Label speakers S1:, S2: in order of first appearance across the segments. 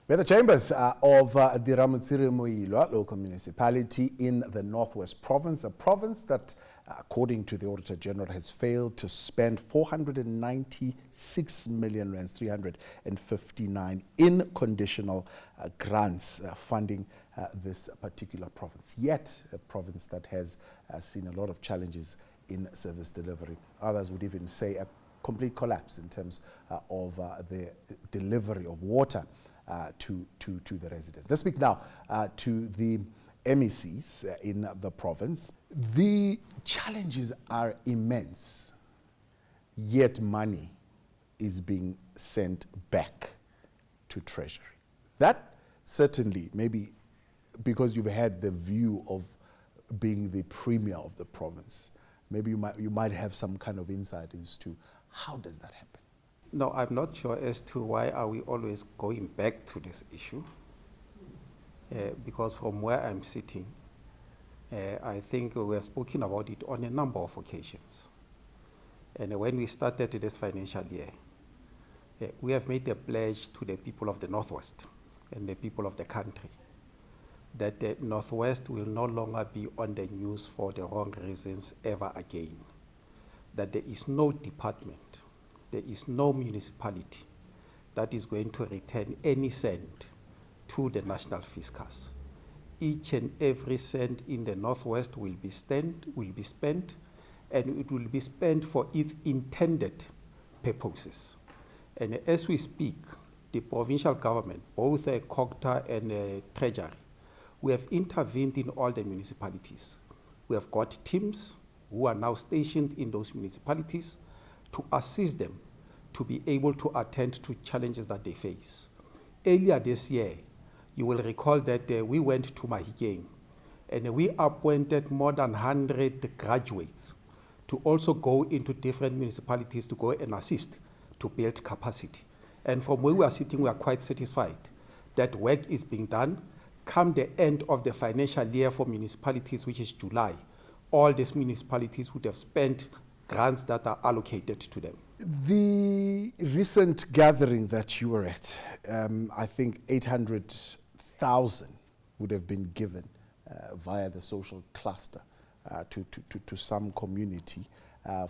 S1: We're the chambers of the Ramotsiri-Moilwa local municipality in the Northwest Province, a province that, according to the Auditor General, has failed to spend 496 million rands, 359 in conditional grants funding this particular province. Yet, a province that has seen a lot of challenges in service delivery. Others would even say a complete collapse in terms of the delivery of water to the residents. Let's speak now to the MECs in the province. The challenges are immense, yet money is being sent back to Treasury. That certainly, maybe because you've had the view of being the premier of the province, maybe you might have some kind of insight as to how does that happen?
S2: No, I'm not sure as to why are we always going back to this issue. Because from where I'm sitting, I think we have spoken about it on a number of occasions. And when we started this financial year, we have made a pledge to the people of the Northwest and the people of the country that the Northwest will no longer be on the news for the wrong reasons ever again. That there is no department, there is no municipality that is going to return any cent to the national fiscus. Each and every cent in the Northwest will be spent, and it will be spent for its intended purposes. And as we speak, the provincial government, both COGTA and Treasury, we have intervened in all the municipalities. We have got teams who are now stationed in those municipalities to assist them to be able to attend to challenges that they face. Earlier this year, you will recall that we went to Mahikeng and we appointed more than 100 graduates to also go into different municipalities to go and assist to build capacity. And from where we are sitting, we are quite satisfied that work is being done. Come the end of the financial year for municipalities, which is July, all these municipalities would have spent grants that are allocated to them.
S1: The recent gathering that you were at, I think 800,000 would have been given via the social cluster to some community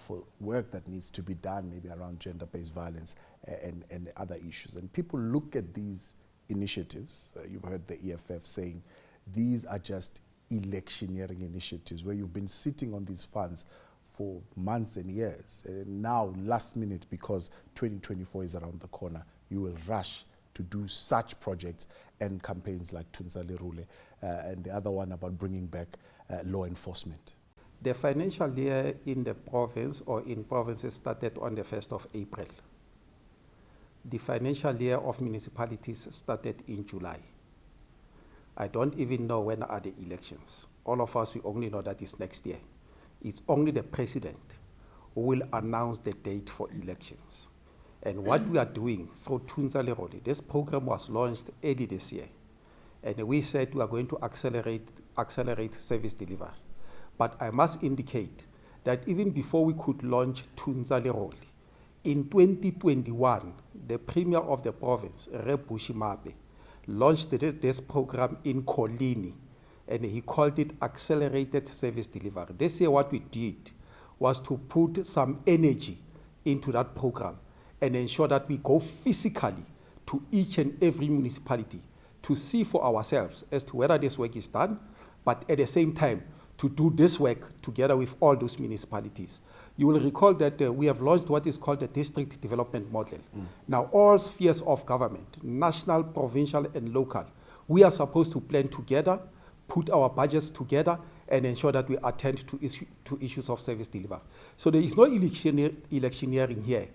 S1: for work that needs to be done, maybe around gender-based violence and other issues. And people look at these initiatives, you've heard the EFF saying, these are just electioneering initiatives where you've been sitting on these funds for months and years. And now, last minute, because 2024 is around the corner, you will rush to do such projects and campaigns like Tunza Lerule and the other one about bringing back law enforcement.
S2: The financial year in the province or in provinces started on the 1st of April. The financial year of municipalities started in July. I don't even know when are the elections. All of us, we only know that it's next year. It's only the president who will announce the date for elections. And what we are doing through Tunza Lerole, this program was launched early this year. And we said we are going to accelerate service delivery. But I must indicate that even before we could launch Tunza Lerole, in 2021, the Premier of the province, Rep Bushimape, launched this program in Kolini, and he called it Accelerated Service Delivery. This year what we did was to put some energy into that program and ensure that we go physically to each and every municipality to see for ourselves as to whether this work is done, but at the same time, to do this work together with all those municipalities. You will recall that we have launched what is called the district development model. Now, all spheres of government, national, provincial, and local, we are supposed to plan together, put our budgets together, and ensure that we attend to issues of service delivery. So there is no electioneering here.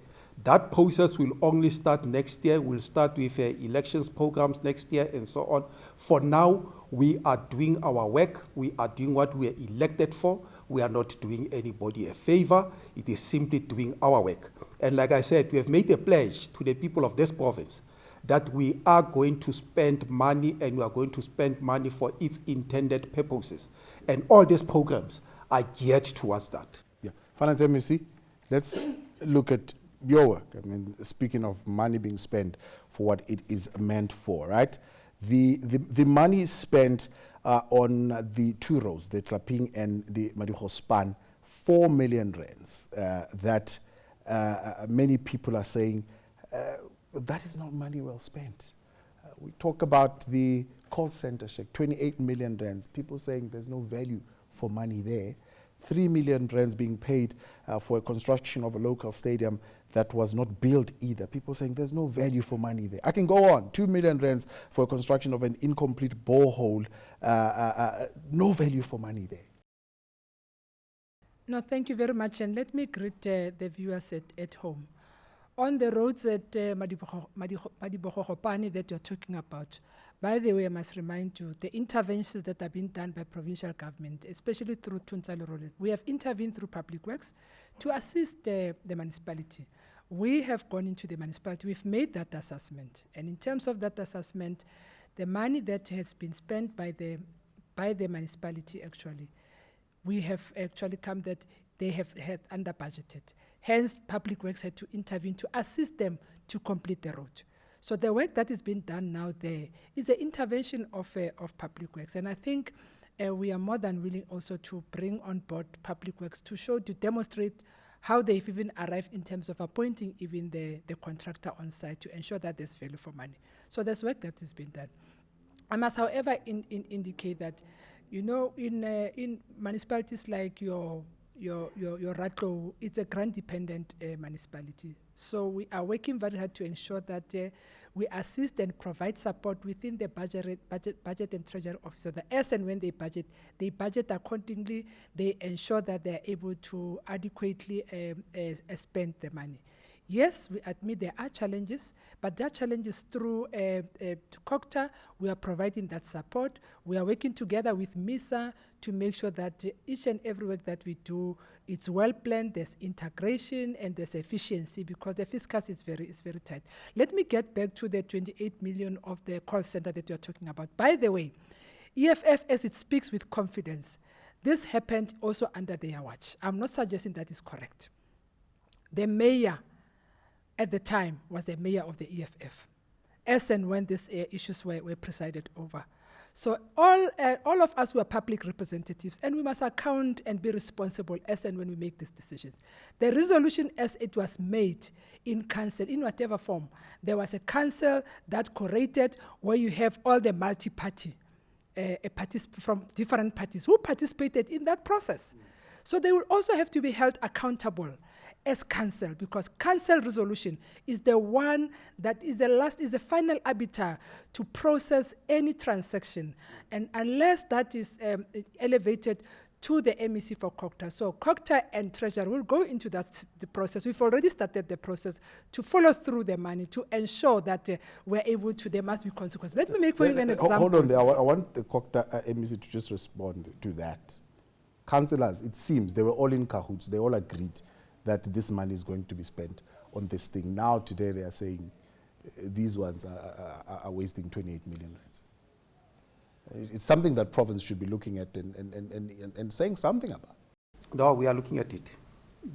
S2: That process will only start next year. We'll start with elections programs next year and so on. For now, we are doing our work. We are doing what we are elected for. We are not doing anybody a favor. It is simply doing our work. And like I said, we have made a pledge to the people of this province that we are going to spend money, and we are going to spend money for its intended purposes. And all these programs are geared towards that.
S1: Yeah. Finance MEC, let's look at your work. I mean, speaking of money being spent for what it is meant for, right? The money spent on the two roads, the Tlaping and the Madigo span, 4 million rands, that many people are saying that is not money well spent. We talk about the call center check, 28 million rands. People saying there's no value for money there. 3 million rands being paid for a construction of a local stadium that was not built either. People saying there's no value for money there. I can go on. 2 million rands for a construction of an incomplete borehole. No value for money there.
S3: No, thank you very much. And let me greet the viewers at home. On the roads at Madibogo that you're talking about, by the way, I must remind you, the interventions that have been done by provincial government, especially through Tuntsalo Road, we have intervened through Public Works to assist the municipality. We have gone into the municipality, we've made that assessment. And in terms of that assessment, the money that has been spent by the municipality actually, we have actually come that they have had under budgeted. Hence, Public Works had to intervene to assist them to complete the road. So the work that is being done now there is an intervention of Public Works. And I think we are more than willing also to bring on board Public Works to demonstrate how they've even arrived in terms of appointing even the contractor on site to ensure that there's value for money. So there's work that has been done. I must, however, indicate that, you know, in municipalities like your Ratlo, it's a grant-dependent municipality. So we are working very hard to ensure that we assist and provide support within the budget and treasury office. So the as and when they budget accordingly. They ensure that they are able to adequately spend the money. Yes, we admit there are challenges, but there are challenges through COCTA. We are providing that support. We are working together with MISA to make sure that each and every work that we do, it's well planned, there's integration, and there's efficiency, because the fiscus is very tight. Let me get back to the 28 million of the call center that you're talking about. By the way, EFF, as it speaks with confidence, this happened also under their watch. I'm not suggesting that is correct. The mayor at the time was the mayor of the EFF, as and when these issues were presided over. So all of us were public representatives, and we must account and be responsible as and when we make these decisions. The resolution, as it was made in council, in whatever form, there was a council that collated where you have all the multi-party parties from different parties who participated in that process. So they will also have to be held accountable as council, because council resolution is the one that is the final arbiter to process any transaction, and unless that is elevated to the MEC for COCTA. So COCTA and Treasury will go into the process. We've already started the process to follow through the money to ensure that we're able to, there must be consequences. Let me make for you an example.
S1: Hold on there, I want the COCTA MEC to just respond to that. Councillors, it seems, they were all in cahoots, they all agreed that this money is going to be spent on this thing. Now, today, they are saying these ones are wasting 28 million rands. It's something that province should be looking at and saying something about.
S2: No, we are looking at it.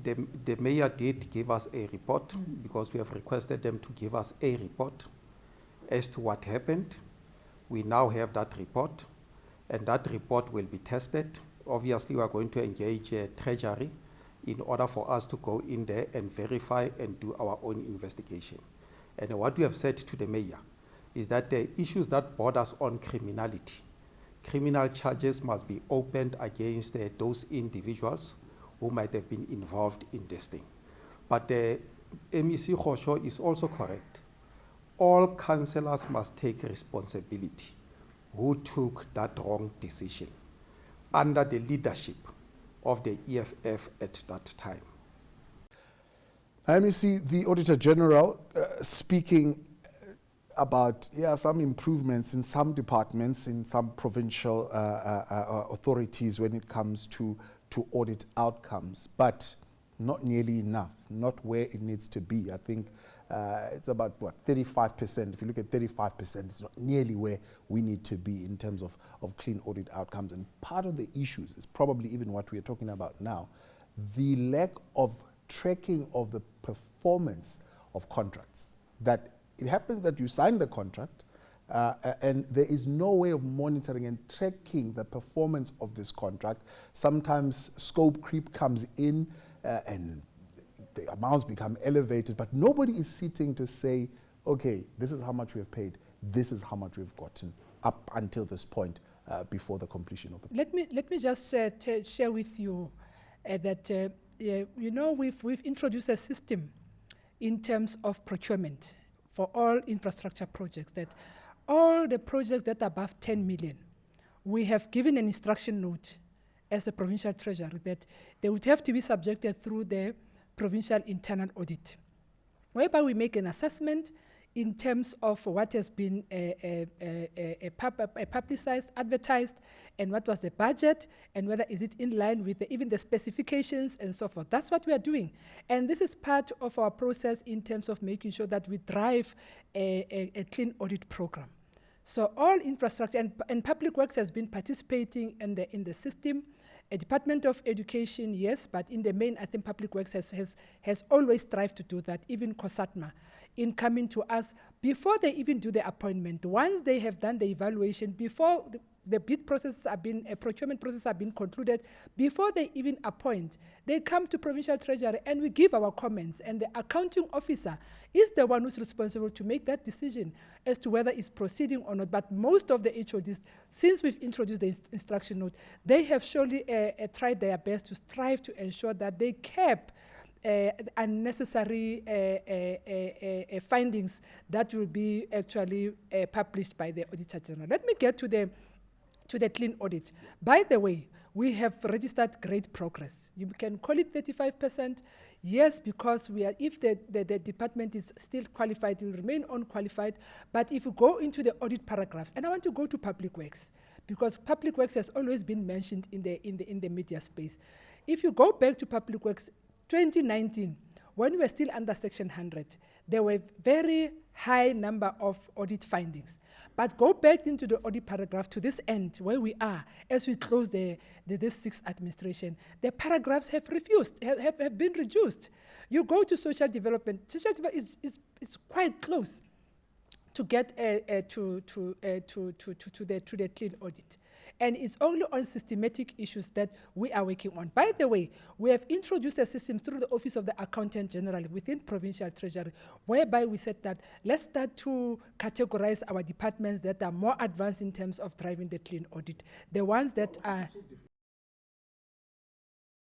S2: The mayor did give us a report, because we have requested them to give us a report as to what happened. We now have that report, and that report will be tested. Obviously, we are going to engage Treasury in order for us to go in there and verify and do our own investigation. And what we have said to the mayor is that the issues that borders on criminality, criminal charges must be opened against those individuals who might have been involved in this thing. But the MEC Khosho is also correct. All councillors must take responsibility who took that wrong decision under the leadership of the EFF at that time.
S1: MEC, the Auditor General, speaking about some improvements in some departments, in some provincial authorities when it comes to audit outcomes, but not nearly enough, not where it needs to be. I think it's about, 35%. If you look at 35%, it's not nearly where we need to be in terms of clean audit outcomes. And part of the issues is probably even what we are talking about now, the lack of tracking of the performance of contracts. That it happens that you sign the contract and there is no way of monitoring and tracking the performance of this contract. Sometimes scope creep comes in and the amounts become elevated, but nobody is sitting to say, okay, this is how much we have paid, this is how much we've gotten up until this point before the completion of the.
S3: Let me just share with you that you know we've introduced a system in terms of procurement for all infrastructure projects, that all the projects that are above 10 million, we have given an instruction note as a provincial treasury that they would have to be subjected through the provincial internal audit, whereby we make an assessment in terms of what has been publicized, advertised, and what was the budget, and whether is it in line with even the specifications and so forth. That's what we are doing. And this is part of our process in terms of making sure that we drive a clean audit program. So all infrastructure, and Public Works has been participating in the system. A Department of Education, yes, but in the main, I think Public Works has always strived to do that, even COSATMA, in coming to us before they even do the appointment. Once they have done the evaluation, before the bid processes have been, procurement process have been concluded, before they even appoint, they come to Provincial Treasury and we give our comments, and the accounting officer is the one who's responsible to make that decision as to whether it's proceeding or not. But most of the HODs, since we've introduced the instruction note, they have surely tried their best to strive to ensure that they kept unnecessary findings that will be actually published by the Auditor General. Let me get to the clean audit. By the way, we have registered great progress. You can call it 35%, yes, because we are, if the department is still qualified, it will remain unqualified. But if you go into the audit paragraphs, and I want to go to Public Works, because Public Works has always been mentioned in the media space. If you go back to Public Works 2019, when we were still under Section 100, there were very high number of audit findings. But go back into the audit paragraph to this end, where we are, as we close this sixth administration, the paragraphs have been reduced. You go to social development is quite close to get to the clean audit. And it's only on systematic issues that we are working on. By the way, we have introduced a system through the Office of the Accountant General within Provincial Treasury, whereby we said that let's start to categorize our departments that are more advanced in terms of driving the clean audit. The ones that are...